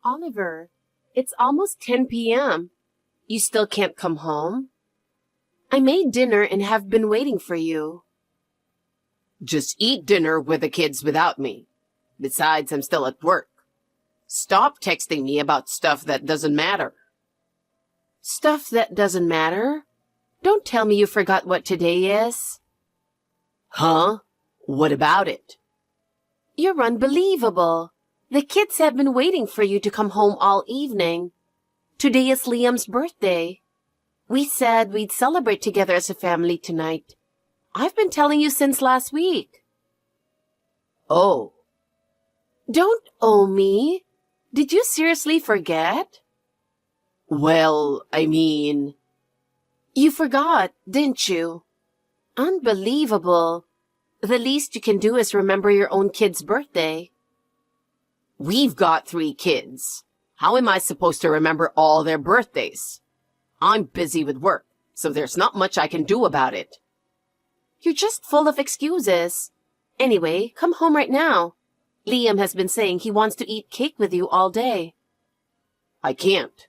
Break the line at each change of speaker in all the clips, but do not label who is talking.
Oliver, it's almost 10 p.m. You still can't come home? I made dinner and have been waiting for you.
Just eat dinner with the kids without me. Besides, I'm still at work. Stop texting me about stuff that doesn't matter.
Stuff that doesn't matter? Don't tell me you forgot what today is.
Huh? What about it?
You're unbelievable. The kids have been waiting for you to come home all evening. Today is Liam's birthday. We said we'd celebrate together as a family tonight. I've been telling you since last week.
Oh.
Don't owe me. Did you seriously forget?
Well, I mean...
You forgot, didn't you? Unbelievable. The least you can do is remember your own kid's birthday.
We've got 3 kids. How am I supposed to remember all their birthdays? I'm busy with work, so there's not much I can do about it.
You're just full of excuses. Anyway, come home right now. Liam has been saying he wants to eat cake with you all day.
I can't.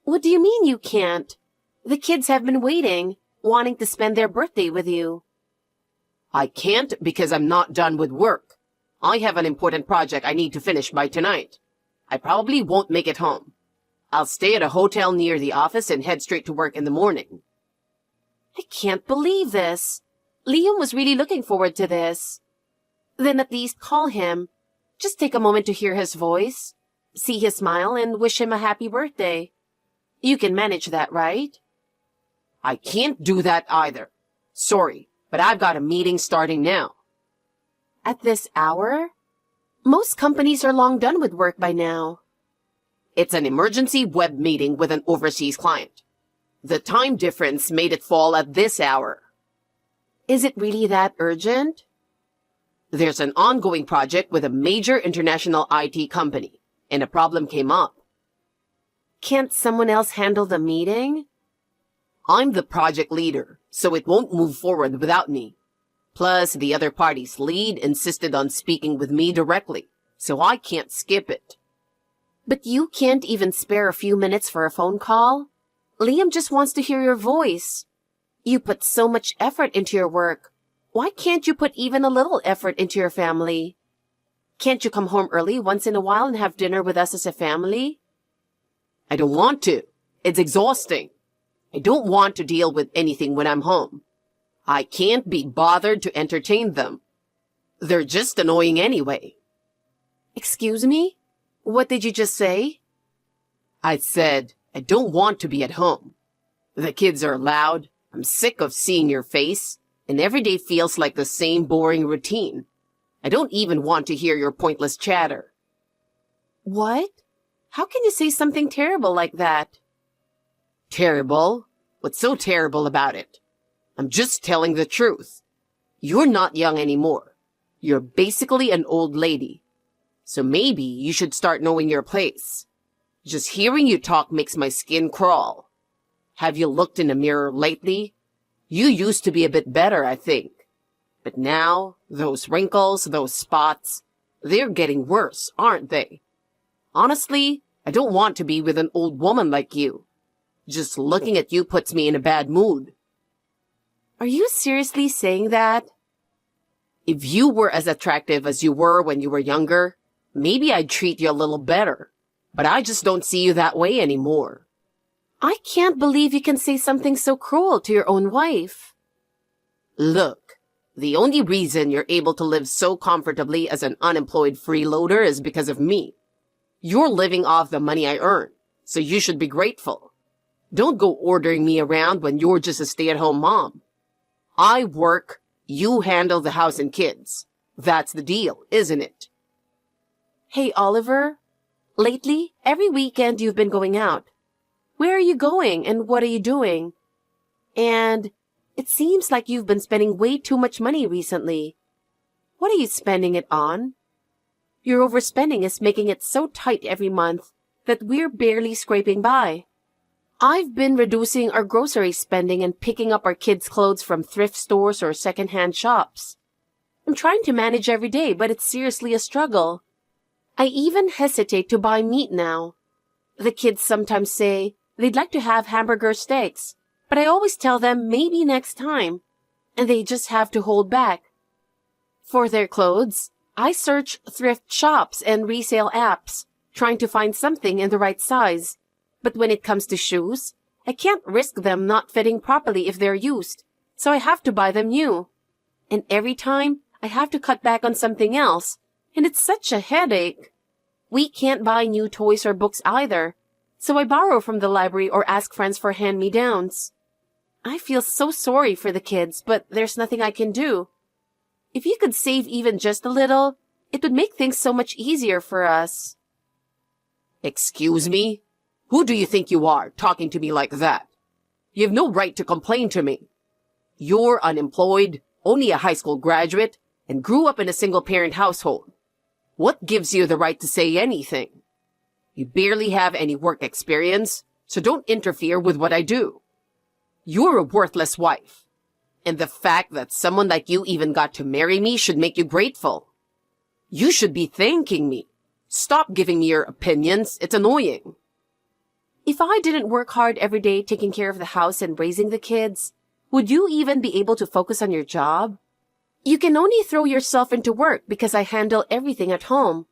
What do you mean you can't? The kids have been waiting, wanting to spend their birthday with you.
I can't because I'm not done with work. I have an important project I need to finish by tonight. I probably won't make it home. I'll stay at a hotel near the office and head straight to work in the morning.
I can't believe this. Liam was really looking forward to this. Then at least call him. Just take a moment to hear his voice, see his smile, and wish him a happy birthday. You can manage that, right?
I can't do that either. Sorry, but I've got a meeting starting now.
At this hour? Most companies are long done with work by now.
It's an emergency web meeting with an overseas client. The time difference made it fall at this hour.
Is it really that urgent?
There's an ongoing project with a major international IT company, and a problem came up.
Can't someone else handle the meeting?
I'm the project leader, so it won't move forward without me. Plus, the other party's lead insisted on speaking with me directly, so I can't skip it.
But you can't even spare a few minutes for a phone call? Liam just wants to hear your voice. You put so much effort into your work. Why can't you put even a little effort into your family? Can't you come home early once in a while and have dinner with us as a family?
I don't want to. It's exhausting. I don't want to deal with anything when I'm home. I can't be bothered to entertain them. They're just annoying anyway.
Excuse me? What did you just say?
I said, I don't want to be at home. The kids are loud. I'm sick of seeing your face, and every day feels like the same boring routine. I don't even want to hear your pointless chatter.
What? How can you say something terrible like that?
Terrible? What's so terrible about it? I'm just telling the truth. You're not young anymore. You're basically an old lady. So maybe you should start knowing your place. Just hearing you talk makes my skin crawl. Have you looked in the mirror lately? You used to be a bit better, I think. But now, those wrinkles, those spots, they're getting worse, aren't they? Honestly, I don't want to be with an old woman like you. Just looking at you puts me in a bad mood.
Are you seriously saying that?
If you were as attractive as you were when you were younger, maybe I'd treat you a little better. But I just don't see you that way anymore.
I can't believe you can say something so cruel to your own wife.
Look, the only reason you're able to live so comfortably as an unemployed freeloader is because of me. You're living off the money I earn, so you should be grateful. Don't go ordering me around when you're just a stay-at-home mom. I work, you handle the house and kids. That's the deal, isn't it?
Hey, Oliver. Lately, every weekend you've been going out. Where are you going and what are you doing? And it seems like you've been spending way too much money recently. What are you spending it on? Your overspending is making it so tight every month that we're barely scraping by. I've been reducing our grocery spending and picking up our kids' clothes from thrift stores or secondhand shops. I'm trying to manage every day, but it's seriously a struggle. I even hesitate to buy meat now. The kids sometimes say they'd like to have hamburger steaks, but I always tell them maybe next time, and they just have to hold back. For their clothes, I search thrift shops and resale apps, trying to find something in the right size. But when it comes to shoes, I can't risk them not fitting properly if they're used, so I have to buy them new. And every time, I have to cut back on something else, and it's such a headache. We can't buy new toys or books either, so I borrow from the library or ask friends for hand-me-downs. I feel so sorry for the kids, but there's nothing I can do. If you could save even just a little, it would make things so much easier for us.
Excuse me? Who do you think you are, talking to me like that? You have no right to complain to me. You're unemployed, only a high school graduate, and grew up in a single-parent household. What gives you the right to say anything? You barely have any work experience, so don't interfere with what I do. You're a worthless wife, and the fact that someone like you even got to marry me should make you grateful. You should be thanking me. Stop giving me your opinions. It's annoying.
If I didn't work hard every day taking care of the house and raising the kids, would you even be able to focus on your job? You can only throw yourself into work because I handle everything at home.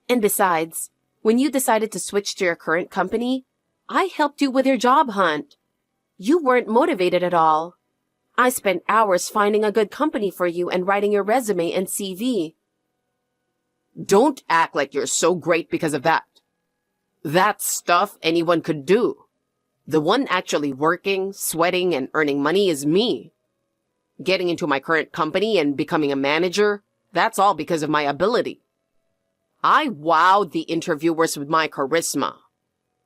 And besides, when you decided to switch to your current company, I helped you with your job hunt. You weren't motivated at all. I spent hours finding a good company for you and writing your resume and CV.
Don't act like you're so great because of that. That's stuff anyone could do. The one actually working, sweating, and earning money is me. Getting into my current company and becoming a manager, that's all because of my ability. I wowed the interviewers with my charisma.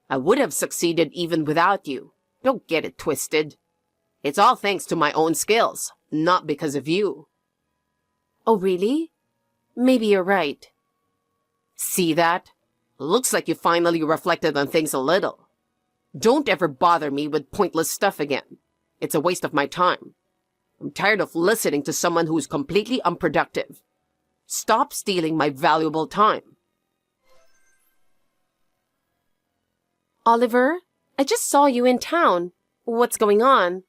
I would have succeeded even without you. Don't get it twisted. It's all thanks to my own skills, not because of you.
Oh, really? Maybe you're right.
See that? Looks like you finally reflected on things a little. Don't ever bother me with pointless stuff again. It's a waste of my time. I'm tired of listening to someone who's completely unproductive. Stop stealing my valuable time.
Oliver, I just saw you in town. What's going on?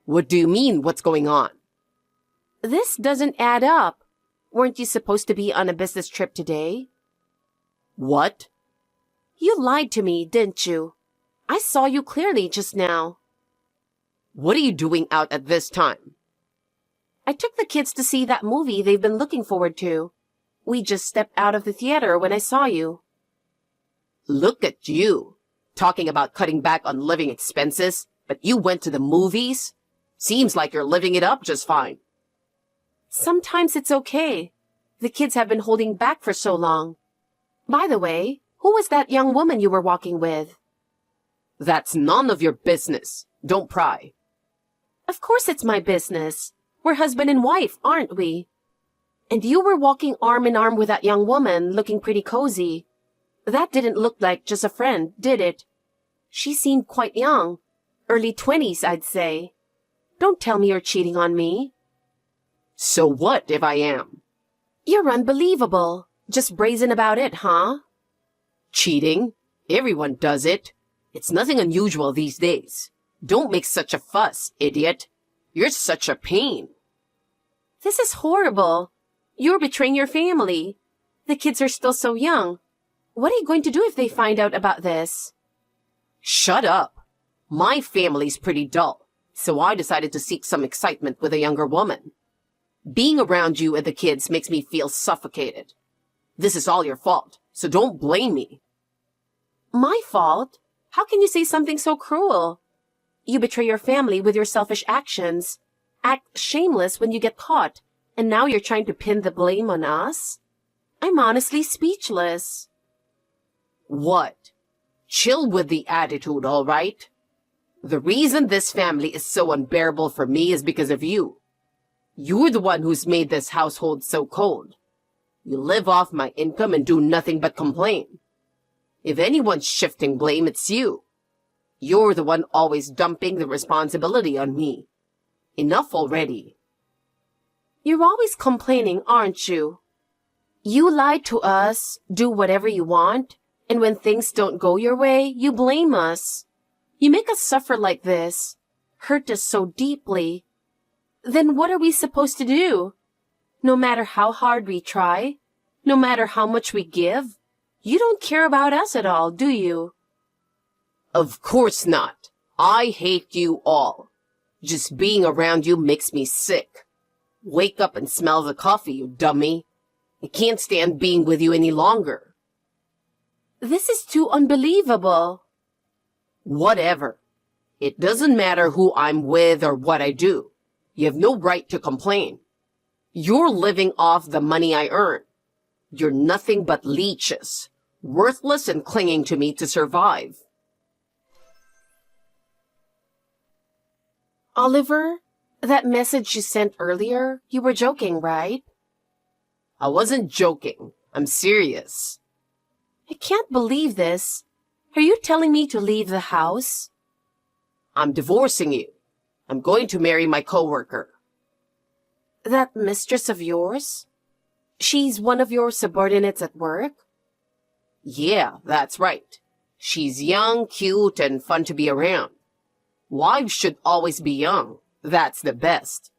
What do you mean, what's going on?
This doesn't add up. Weren't you supposed to be on a business trip today?
What?
You lied to me, didn't you? I saw you clearly just now.
What are you doing out at this time?
I took the kids to see that movie they've been looking forward to. We just stepped out of the theater when I saw you.
Look at you, talking about cutting back on living expenses, but you went to the movies? Seems like you're living it up just fine.
Sometimes it's okay. The kids have been holding back for so long. By the way, who was that young woman you were walking with?
That's none of your business. Don't pry.
Of course it's my business. We're husband and wife, aren't we? And you were walking arm in arm with that young woman, looking pretty cozy. That didn't look like just a friend, did it? She seemed quite young. Early 20s, I'd say. Don't tell me you're cheating on me.
So what if I am?
You're unbelievable. Just brazen about it, huh?
Cheating? Everyone does it. It's nothing unusual these days. Don't make such a fuss, idiot. You're such a pain.
This is horrible. You're betraying your family. The kids are still so young. What are you going to do if they find out about this?
Shut up. My family's pretty dull, so I decided to seek some excitement with a younger woman. Being around you and the kids makes me feel suffocated. This is all your fault, so don't blame me.
My fault? How can you say something so cruel? You betray your family with your selfish actions, act shameless when you get caught, and now you're trying to pin the blame on us? I'm honestly speechless.
What? Chill with the attitude, all right? The reason this family is so unbearable for me is because of you. You're the one who's made this household so cold. You live off my income and do nothing but complain. If anyone's shifting blame, it's you. You're the one always dumping the responsibility on me. Enough already.
You're always complaining, aren't you? You lie to us, do whatever you want, and when things don't go your way, you blame us. You make us suffer like this, hurt us so deeply. Then what are we supposed to do? No matter how hard we try, no matter how much we give, you don't care about us at all, do you?
Of course not. I hate you all. Just being around you makes me sick. Wake up and smell the coffee, you dummy. I can't stand being with you any longer.
This is too unbelievable.
Whatever. It doesn't matter who I'm with or what I do. You have no right to complain. You're living off the money I earn. You're nothing but leeches, worthless and clinging to me to survive.
Oliver, that message you sent earlier, you were joking, right?
I wasn't joking. I'm serious.
I can't believe this. Are you telling me to leave the house?
I'm divorcing you. I'm going to marry my coworker.
That mistress of yours? She's one of your subordinates at work?
Yeah, that's right. She's young, cute, and fun to be around. Wives should always be young. That's the best.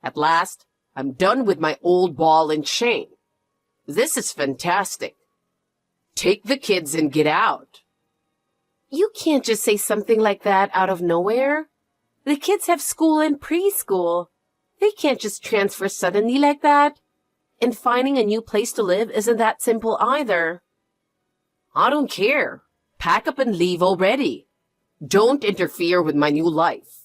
At last, I'm done with my old ball and chain. This is fantastic. Take the kids and get out.
You can't just say something like that out of nowhere. The kids have school and preschool. They can't just transfer suddenly like that. And finding a new place to live isn't that simple either.
I don't care. Pack up and leave already. Don't interfere with my new life.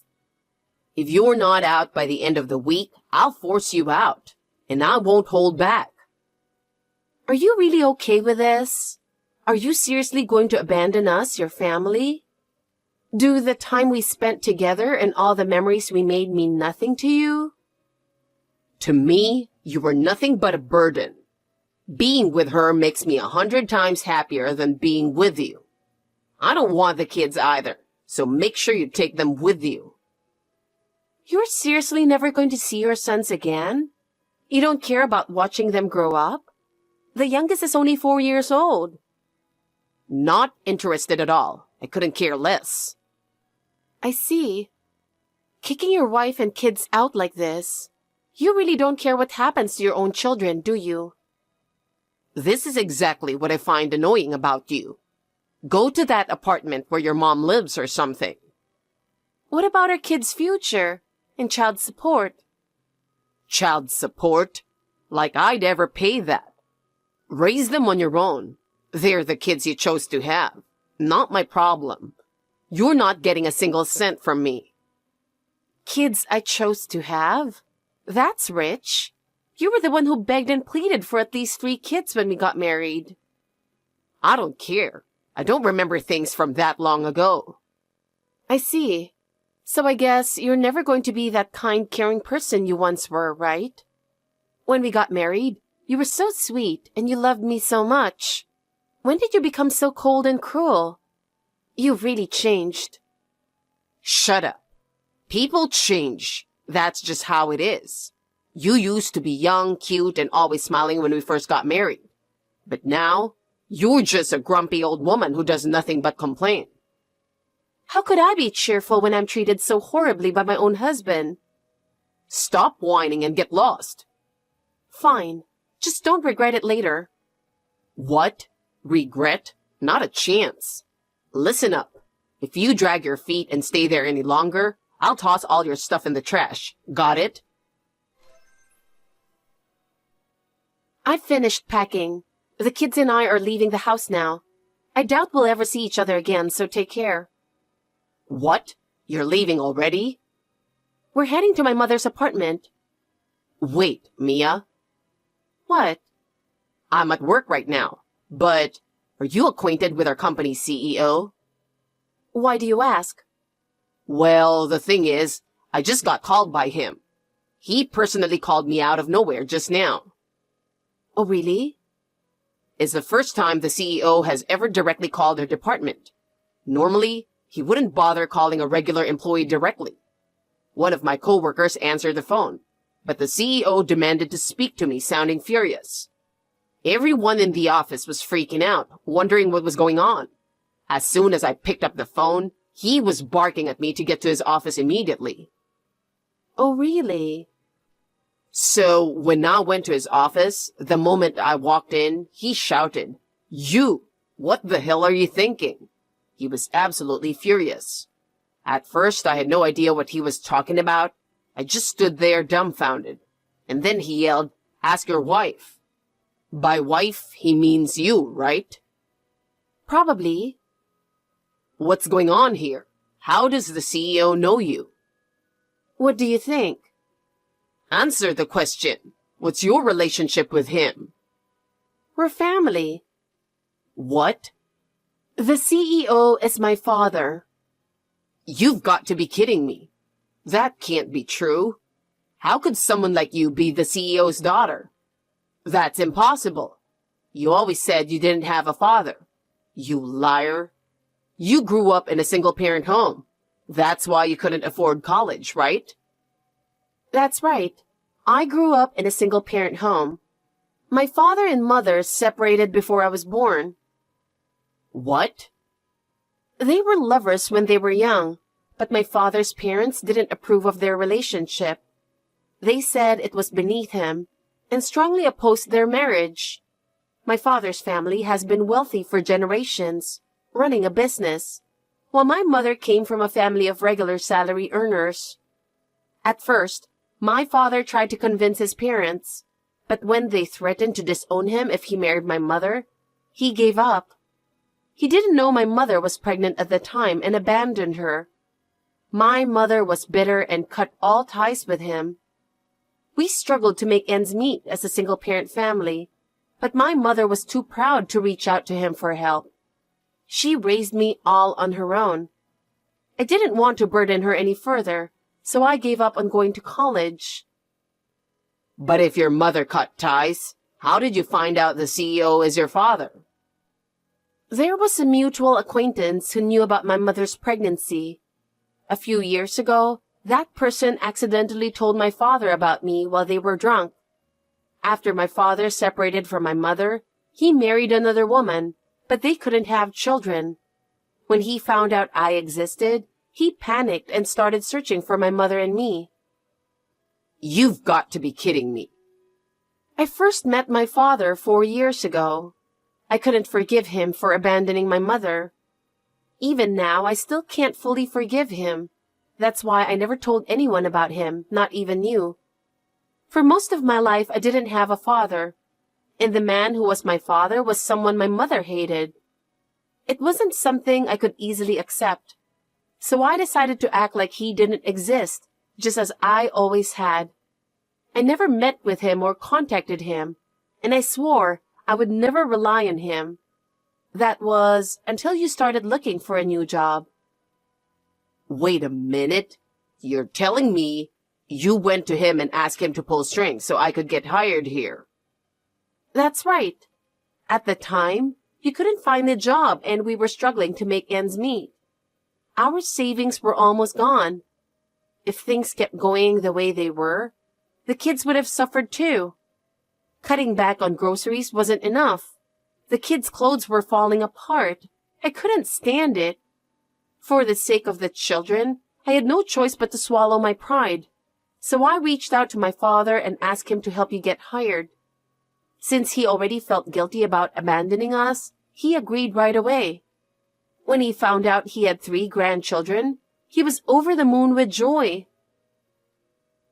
If you're not out by the end of the week, I'll force you out, and I won't hold back.
Are you really okay with this? Are you seriously going to abandon us, your family? Do the time we spent together and all the memories we made mean nothing to you?
To me, you were nothing but a burden. Being with her makes me 100 times happier than being with you. I don't want the kids either, so make sure you take them with you.
You're seriously never going to see your sons again? You don't care about watching them grow up? The youngest is only 4 years old.
Not interested at all. I couldn't care less.
I see. Kicking your wife and kids out like this. You really don't care what happens to your own children, do you?
This is exactly what I find annoying about you. Go to that apartment where your mom lives or something.
What about our kids' future and child support?
Child support? Like I'd ever pay that. Raise them on your own. They're the kids you chose to have. Not my problem. You're not getting a single cent from me.
Kids I chose to have? That's rich. You were the one who begged and pleaded for at least 3 kids when we got married.
I don't care. I don't remember things from that long ago.
I see. So I guess you're never going to be that kind, caring person you once were, right? When we got married, you were so sweet and you loved me so much. When did you become so cold and cruel? You've really changed.
Shut up. People change. That's just how it is. You used to be young, cute, and always smiling when we first got married. But now, you're just a grumpy old woman who does nothing but complain.
How could I be cheerful when I'm treated so horribly by my own husband?
Stop whining and get lost.
Fine. Just don't regret it later.
What? Regret? Not a chance. Listen up. If you drag your feet and stay there any longer, I'll toss all your stuff in the trash. Got it?
I've finished packing. The kids and I are leaving the house now. I doubt we'll ever see each other again, so take care.
What? You're leaving already?
We're heading to my mother's apartment.
Wait, Mia.
What?
I'm at work right now, but are you acquainted with our company's CEO?
Why do you ask?
Well, the thing is, I just got called by him. He personally called me out of nowhere just now.
Oh, really?
It's the first time the CEO has ever directly called our department. Normally, he wouldn't bother calling a regular employee directly. One of my coworkers answered the phone, but the CEO demanded to speak to me, sounding furious. Everyone in the office was freaking out, wondering what was going on. As soon as I picked up the phone, he was barking at me to get to his office immediately.
Oh, really?
So when I went to his office, the moment I walked in, he shouted, "You! What the hell are you thinking?" He was absolutely furious. At first, I had no idea what he was talking about. I just stood there dumbfounded. And then he yelled, "Ask your wife." By wife, he means you, right?
Probably.
What's going on here? How does the CEO know you?
What do you think?
Answer the question. What's your relationship with him?
We're family.
What?
The CEO is my father.
You've got to be kidding me. That can't be true. How could someone like you be the CEO's daughter? That's impossible. You always said you didn't have a father. You liar. You grew up in a single-parent home. That's why you couldn't afford college, right?
That's right. I grew up in a single-parent home. My father and mother separated before I was born.
What?
They were lovers when they were young, but my father's parents didn't approve of their relationship. They said it was beneath him and strongly opposed their marriage. My father's family has been wealthy for generations, running a business, while my mother came from a family of regular salary earners. At first, my father tried to convince his parents, but when they threatened to disown him if he married my mother, he gave up. He didn't know my mother was pregnant at the time and abandoned her. My mother was bitter and cut all ties with him. We struggled to make ends meet as a single-parent family, but my mother was too proud to reach out to him for help. She raised me all on her own. I didn't want to burden her any further, so I gave up on going to college.
But if your mother cut ties, how did you find out the CEO is your father?
There was a mutual acquaintance who knew about my mother's pregnancy. A few years ago, that person accidentally told my father about me while they were drunk. After my father separated from my mother, he married another woman, but they couldn't have children. When he found out I existed, he panicked and started searching for my mother and me.
You've got to be kidding me.
I first met my father 4 years ago. I couldn't forgive him for abandoning my mother. Even now, I still can't fully forgive him. That's why I never told anyone about him, not even you. For most of my life, I didn't have a father, and the man who was my father was someone my mother hated. It wasn't something I could easily accept, so I decided to act like he didn't exist, just as I always had. I never met with him or contacted him, and I swore I would never rely on him. That was until you started looking for a new job.
Wait a minute. You're telling me you went to him and asked him to pull strings so I could get hired here?
That's right. At the time, you couldn't find a job and we were struggling to make ends meet. Our savings were almost gone. If things kept going the way they were, the kids would have suffered too. Cutting back on groceries wasn't enough. The kids' clothes were falling apart. I couldn't stand it. For the sake of the children, I had no choice but to swallow my pride. So I reached out to my father and asked him to help you get hired. Since he already felt guilty about abandoning us, he agreed right away. When he found out he had 3 grandchildren, he was over the moon with joy.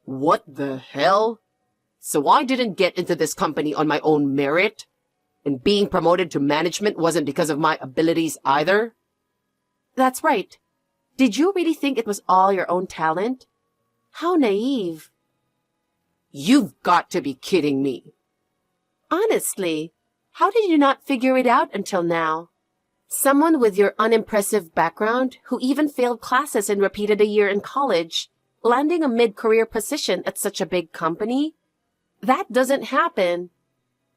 What the hell? So I didn't get into this company on my own merit? And being promoted to management wasn't because of my abilities either?
That's right. Did you really think it was all your own talent? How naive.
You've got to be kidding me.
Honestly, how did you not figure it out until now? Someone with your unimpressive background who even failed classes and repeated a year in college, landing a mid-career position at such a big company? That doesn't happen.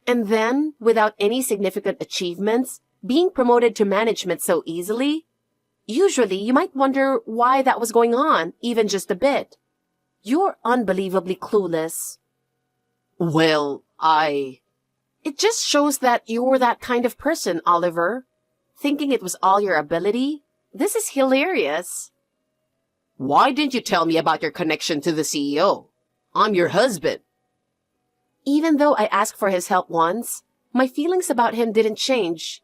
And then, without any significant achievements, being promoted to management so easily? Usually, you might wonder why that was going on, even just a bit. You're unbelievably clueless.
Well,
It It just shows that you're that kind of person, Oliver. Thinking it was all your ability? This is hilarious.
Why didn't you tell me about your connection to the CEO? I'm your husband.
Even though I asked for his help once, my feelings about him didn't change.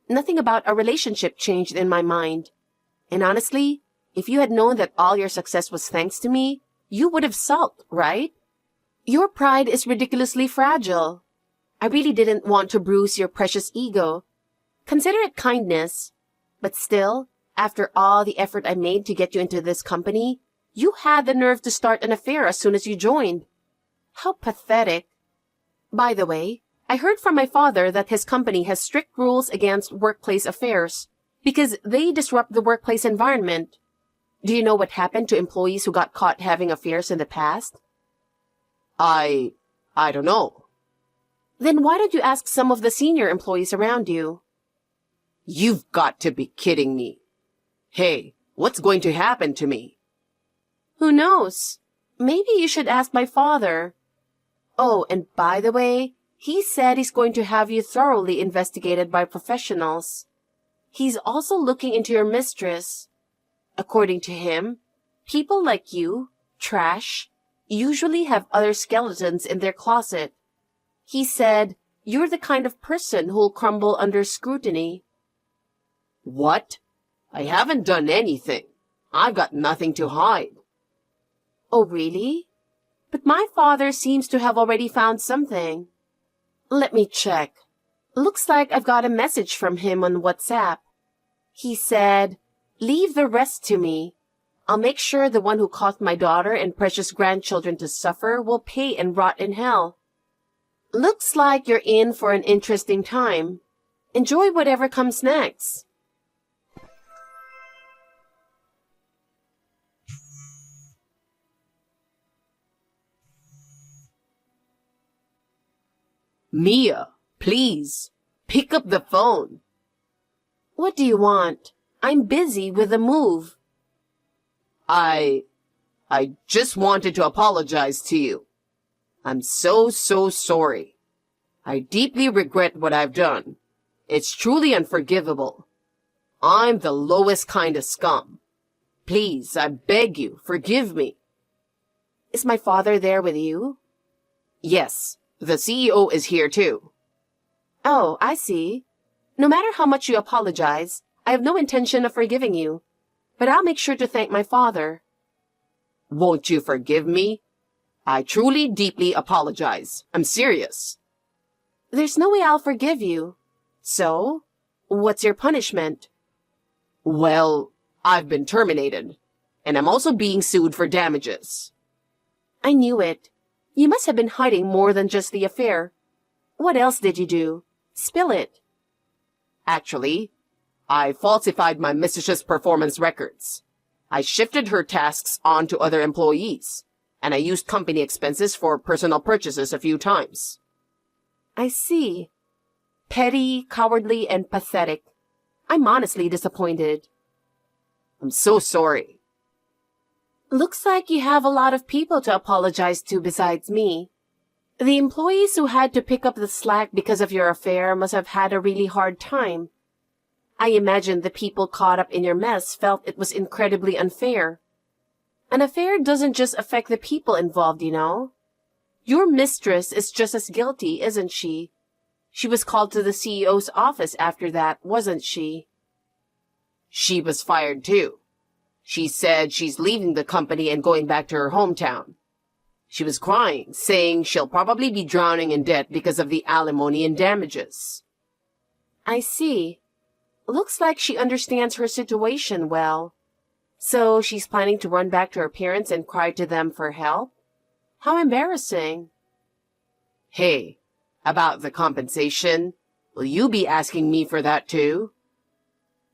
Nothing about our relationship changed in my mind. And honestly, if you had known that all your success was thanks to me, you would have sulked, right? Your pride is ridiculously fragile. I really didn't want to bruise your precious ego. Consider it kindness. But still, after all the effort I made to get you into this company, you had the nerve to start an affair as soon as you joined. How pathetic. By the way, I heard from my father that his company has strict rules against workplace affairs because they disrupt the workplace environment. Do you know what happened to employees who got caught having affairs in the past?
I don't know.
Then why don't you ask some of the senior employees around you?
You've got to be kidding me. Hey, what's going to happen to me?
Who knows? Maybe you should ask my father. Oh, and by the way, he said he's going to have you thoroughly investigated by professionals. He's also looking into your mistress. According to him, people like you, trash, usually have other skeletons in their closet. He said you're the kind of person who'll crumble under scrutiny.
What? I haven't done anything. I've got nothing to hide.
Oh, really? But my father seems to have already found something. Let me check. Looks like I've got a message from him on WhatsApp. He said, "Leave the rest to me. I'll make sure the one who caused my daughter and precious grandchildren to suffer will pay and rot in hell." Looks like you're in for an interesting time. Enjoy whatever comes next.
Mia, please, pick up the phone.
What do you want? I'm busy with a move.
I just wanted to apologize to you. I'm so sorry. I deeply regret what I've done. It's truly unforgivable. I'm the lowest kind of scum. Please, I beg you, forgive me.
Is my father there with you?
Yes, the CEO is here too.
Oh, I see. No matter how much you apologize, I have no intention of forgiving you. But I'll make sure to thank my father.
Won't you forgive me? I truly, deeply apologize. I'm serious.
There's no way I'll forgive you. So, what's your punishment?
Well, I've been terminated, and I'm also being sued for damages.
I knew it. You must have been hiding more than just the affair. What else did you do? Spill it.
Actually, I falsified my mistress's performance records. I shifted her tasks on to other employees, and I used company expenses for personal purchases a few times.
I see. Petty, cowardly, and pathetic. I'm honestly disappointed.
I'm so sorry.
Looks like you have a lot of people to apologize to besides me. The employees who had to pick up the slack because of your affair must have had a really hard time. I imagine the people caught up in your mess felt it was incredibly unfair. An affair doesn't just affect the people involved, you know. Your mistress is just as guilty, isn't she? She was called to the CEO's office after that, wasn't she?
She was fired too. She said she's leaving the company and going back to her hometown. She was crying, saying she'll probably be drowning in debt because of the alimony and damages.
I see. Looks like she understands her situation well. So she's planning to run back to her parents and cry to them for help? How embarrassing.
Hey, about the compensation, will you be asking me for that too?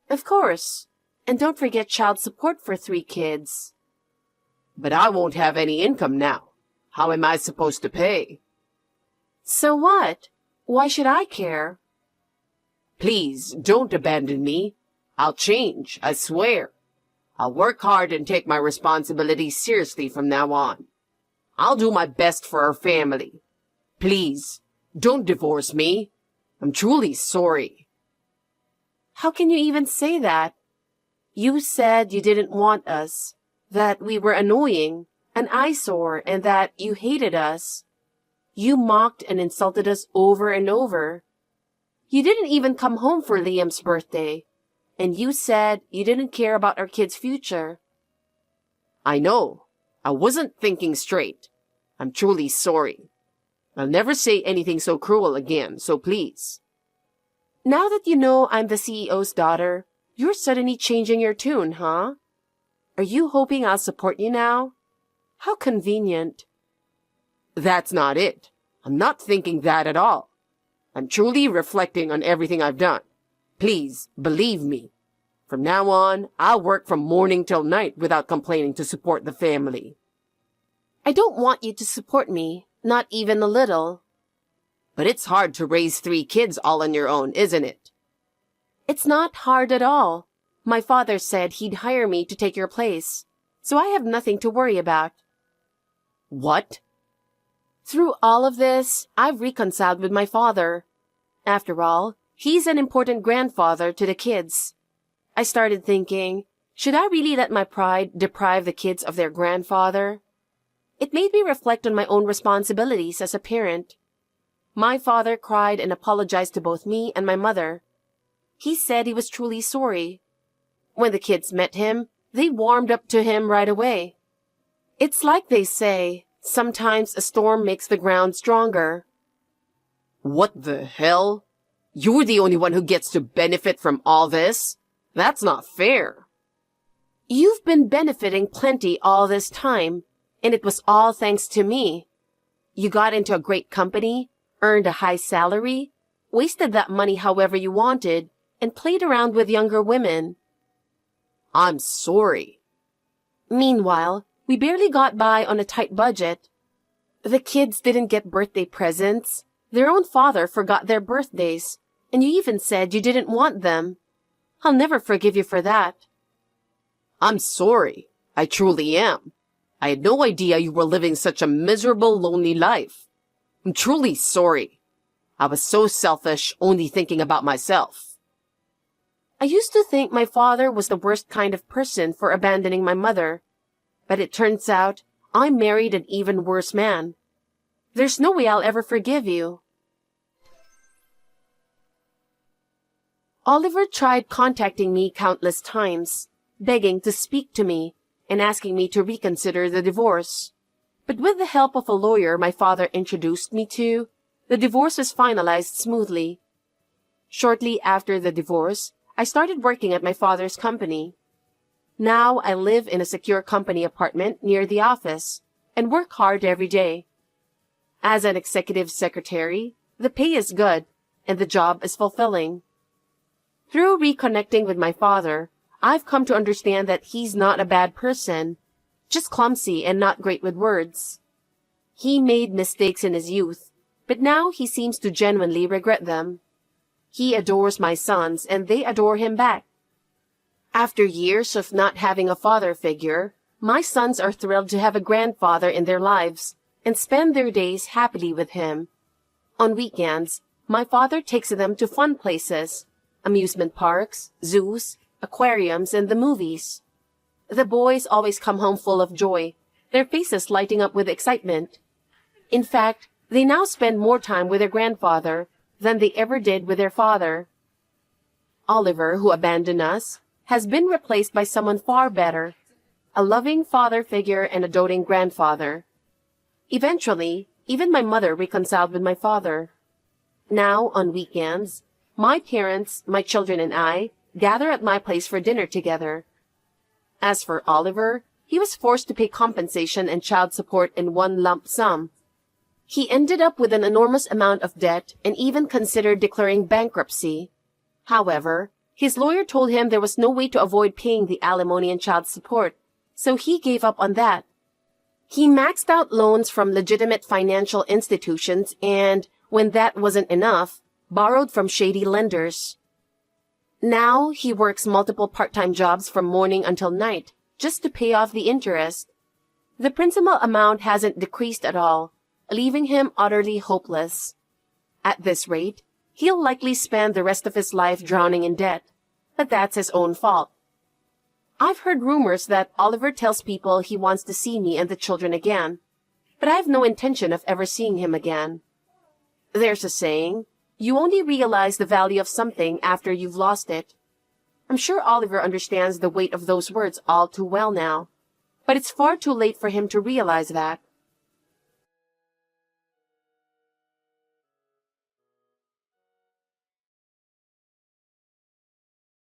Of course. And don't forget child support for 3 kids.
But I won't have any income now. How am I supposed to pay?
So what? Why should I care?
Please, don't abandon me. I'll change, I swear. I'll work hard and take my responsibilities seriously from now on. I'll do my best for our family. Please, Don't divorce me. I'm truly sorry.
How can you even say that? You said you didn't want us, that we were annoying, an eyesore, and that you hated us. You mocked and insulted us over and over. You didn't even come home for Liam's birthday, and you said you didn't care about our kid's future.
I know. I wasn't thinking straight. I'm truly sorry. I'll never say anything so cruel again, so please.
Now that you know I'm the CEO's daughter, you're suddenly changing your tune, huh? Are you hoping I'll support you now? How convenient.
That's not it. I'm not thinking that at all. I'm truly reflecting on everything I've done. Please, believe me. From now on, I'll work from morning till night without complaining to support the family.
I don't want you to support me, not even a little.
But it's hard to raise 3 kids all on your own, isn't it?
It's not hard at all. My father said he'd hire me to take your place, so I have nothing to worry about.
What?
Through all of this, I've reconciled with my father. After all, he's an important grandfather to the kids. I started thinking, should I really let my pride deprive the kids of their grandfather? It made me reflect on my own responsibilities as a parent. My father cried and apologized to both me and my mother. He said he was truly sorry. When the kids met him, they warmed up to him right away. It's like they say, sometimes a storm makes the ground stronger.
What the hell? You're the only one who gets to benefit from all this? That's not fair.
You've been benefiting plenty all this time, and it was all thanks to me. You got into a great company, earned a high salary, wasted that money however you wanted, and played around with younger women.
I'm sorry.
Meanwhile, we barely got by on a tight budget. The kids didn't get birthday presents. Their own father forgot their birthdays, and you even said you didn't want them. I'll never forgive you for that.
I'm sorry. I truly am. I had no idea you were living such a miserable, lonely life. I'm truly sorry. I was so selfish, only thinking about myself.
I used to think my father was the worst kind of person for abandoning my mother, but it turns out I married an even worse man. There's no way I'll ever forgive you. Oliver tried contacting me countless times, begging to speak to me and asking me to reconsider the divorce. But with the help of a lawyer my father introduced me to, the divorce was finalized smoothly. Shortly after the divorce, I started working at my father's company. Now I live in a secure company apartment near the office and work hard every day. As an executive secretary, the pay is good and the job is fulfilling. Through reconnecting with my father, I've come to understand that he's not a bad person, just clumsy and not great with words. He made mistakes in his youth, but now he seems to genuinely regret them. He adores my sons and they adore him back. After years of not having a father figure, my sons are thrilled to have a grandfather in their lives and spend their days happily with him. On weekends, my father takes them to fun places, amusement parks, zoos, aquariums, and the movies. The boys always come home full of joy, their faces lighting up with excitement. In fact, they now spend more time with their grandfather than they ever did with their father. Oliver, who abandoned us, has been replaced by someone far better, a loving father figure and a doting grandfather. Eventually, even my mother reconciled with my father. Now, on weekends, my parents, my children, and I gather at my place for dinner together. As for Oliver, he was forced to pay compensation and child support in one lump sum. He ended up with an enormous amount of debt and even considered declaring bankruptcy. However, his lawyer told him there was no way to avoid paying the alimony and child support, so he gave up on that. He maxed out loans from legitimate financial institutions and, when that wasn't enough, borrowed from shady lenders. Now he works multiple part-time jobs from morning until night just to pay off the interest. The principal amount hasn't decreased at all, leaving him utterly hopeless. At this rate, he'll likely spend the rest of his life drowning in debt. But that's his own fault. I've heard rumors that Oliver tells people he wants to see me and the children again, but I have no intention of ever seeing him again. There's a saying, you only realize the value of something after you've lost it. I'm sure Oliver understands the weight of those words all too well now, but it's far too late for him to realize that.